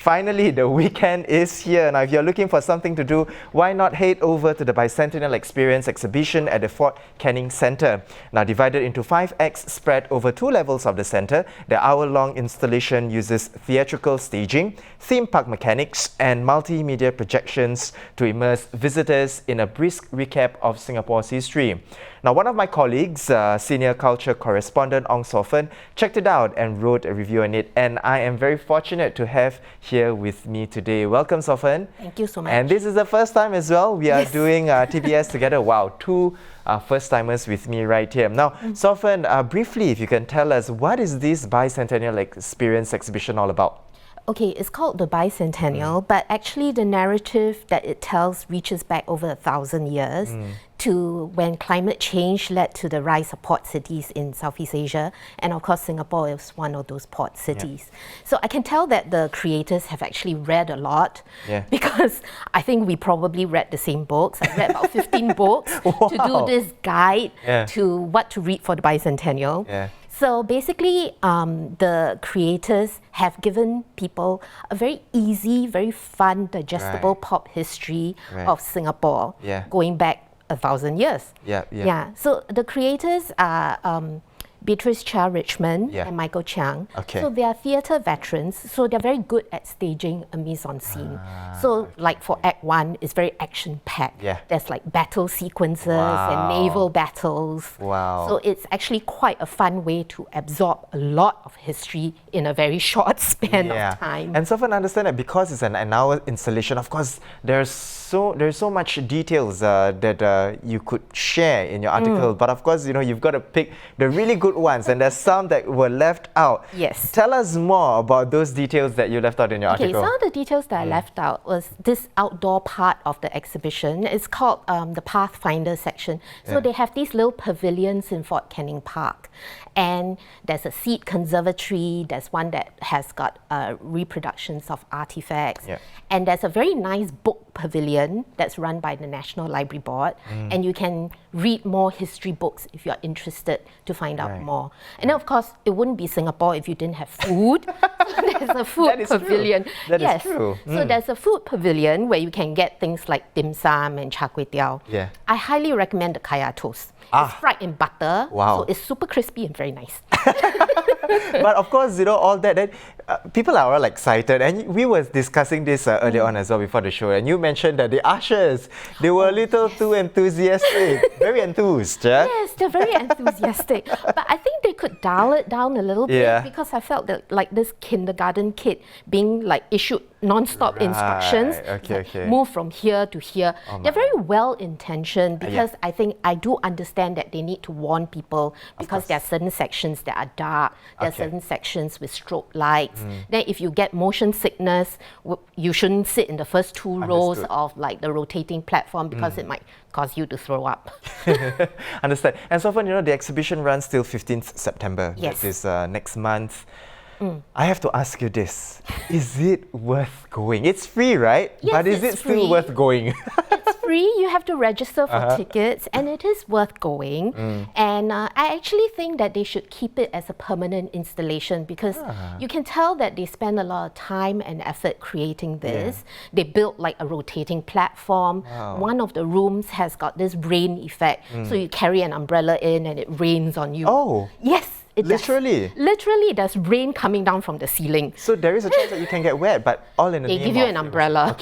Finally, the weekend is here. Now, if you're looking for something to do, why not head over to the Bicentennial Experience exhibition at the Fort Canning Centre. Now, divided into 5 acts spread over 2 levels of the centre, the hour-long installation uses theatrical staging, theme park mechanics, and multimedia projections to immerse visitors in a brisk recap of Singapore's history. Now, one of my colleagues, senior culture correspondent Ong Sor Fern, checked it out and wrote a review on it, and I am very fortunate to have here with me today. Welcome, Sor Fern. Thank you so much. And this is the first time as well we are doing TBS together. Wow, 2 first-timers with me right here. Now, Sor Fern, briefly, if you can tell us, what is this Bicentennial Experience exhibition all about? Okay, it's called the Bicentennial, but actually the narrative that it tells reaches back over 1,000 years to when climate change led to the rise of port cities in Southeast Asia, and of course Singapore is one of those port cities. So I can tell that the creators have actually read a lot because I think we probably read the same books. I read about 15 books to do this guide to what to read for the Bicentennial. So basically, the creators have given people a very easy, very fun, digestible pop history of Singapore going back 1,000 years. So the creators are Beatrice Chia Richmond and Michael Chiang. So they are theatre veterans, so they're very good at staging a mise-en-scene. So like for Act 1, it's very action-packed. There's like battle sequences and naval battles. So it's actually quite a fun way to absorb a lot of history in a very short span of time. And so far I understand that because it's an hour installation, of course, there's so much details that you could share in your article, but of course, you know, you've got to pick the really good ones, and there's some that were left out. Tell us more about those details that you left out in your article. Some of the details that I left out was this outdoor part of the exhibition. It's called the Pathfinder section. So they have these little pavilions in Fort Canning Park, and there's a seed conservatory. There's one that has got reproductions of artifacts, and there's a very nice book pavilion that's run by the National Library Board, and you can read more history books if you're interested to find out more. And then of course, it wouldn't be Singapore if you didn't have food. So there's a food pavilion. That is true. So there's a food pavilion where you can get things like dim sum and char kway teow. I highly recommend the kaya toast. It's fried in butter, so it's super crispy and very nice. But of course, you know, all that, people are all excited, and we were discussing this earlier on as well before the show, and you mentioned that the ushers, they were a little too enthusiastic, very enthused. Yes, they're very enthusiastic, but I think they could dial it down a little bit because I felt that like this kindergarten kid being like issued non-stop instructions, move from here to here. They're very well-intentioned because I do understand that they need to warn people because there are certain sections that are dark, there are certain sections with strobe lights. Then if you get motion sickness, you shouldn't sit in the first 2 rows of like the rotating platform because it might cause you to throw up. Understand. And so far, you know, the exhibition runs till 15th September. That is next month. I have to ask you this. Is it worth going? It's free, right? Yes, but is it still worth going? It's free. You have to register for tickets, and it is worth going. And I actually think that they should keep it as a permanent installation because you can tell that they spend a lot of time and effort creating this. They built like a rotating platform. One of the rooms has got this rain effect. So you carry an umbrella in and it rains on you. Yes. Literally? Literally, there's rain coming down from the ceiling. So there is a chance that you can get wet, but all in the name of... They give you an umbrella.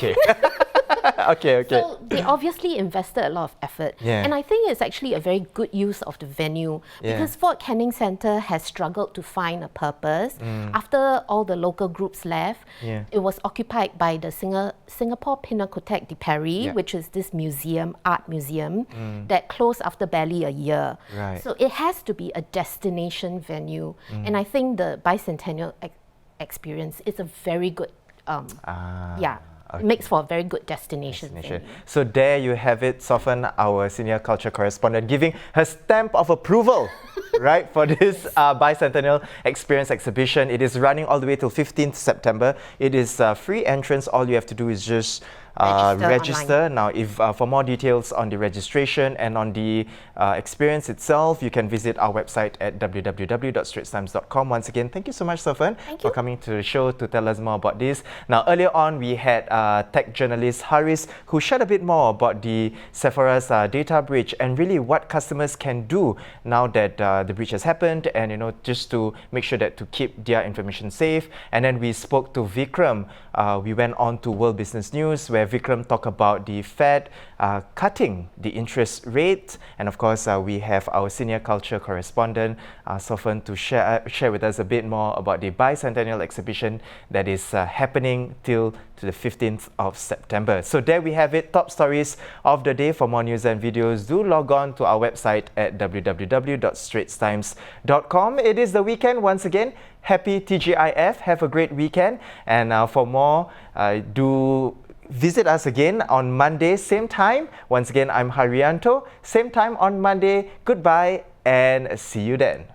So they obviously invested a lot of effort. And I think it's actually a very good use of the venue because Fort Canning Centre has struggled to find a purpose. After all the local groups left, it was occupied by the Singapore Pinacothèque de Paris, which is this museum, art museum, that closed after barely a year. So it has to be a destination venue. And I think the Bicentennial Experience is a very good, it makes for a very good destination. So there you have it, Sor Fern, our senior culture correspondent, giving her stamp of approval, right, for this Bicentennial Experience exhibition. It is running all the way till 15th September. It is free entrance. All you have to do is just register. Now, if for more details on the registration and on the experience itself, you can visit our website at www.straitstimes.com. Once again, thank you so much, Sor Fern, for coming to the show to tell us more about this. Now, earlier on, we had tech journalist Haris, who shared a bit more about the Sephora's data breach and really what customers can do now that the breach has happened, and just to make sure that to keep their information safe. And then we spoke to Vikram. We went on to World Business News, where Vikram talked about the Fed cutting the interest rate. And of course, we have our senior culture correspondent, Sor Fern, to share with us a bit more about the Bicentennial Exhibition that is happening till to the 15th of September. So there we have it, top stories of the day. For more news and videos, do log on to our website at www.straitstimes.com. It is the weekend once again. Happy TGIF, have a great weekend. And for more, do visit us again on Monday, same time. Once again, I'm Haryanto, same time on Monday. Goodbye and see you then.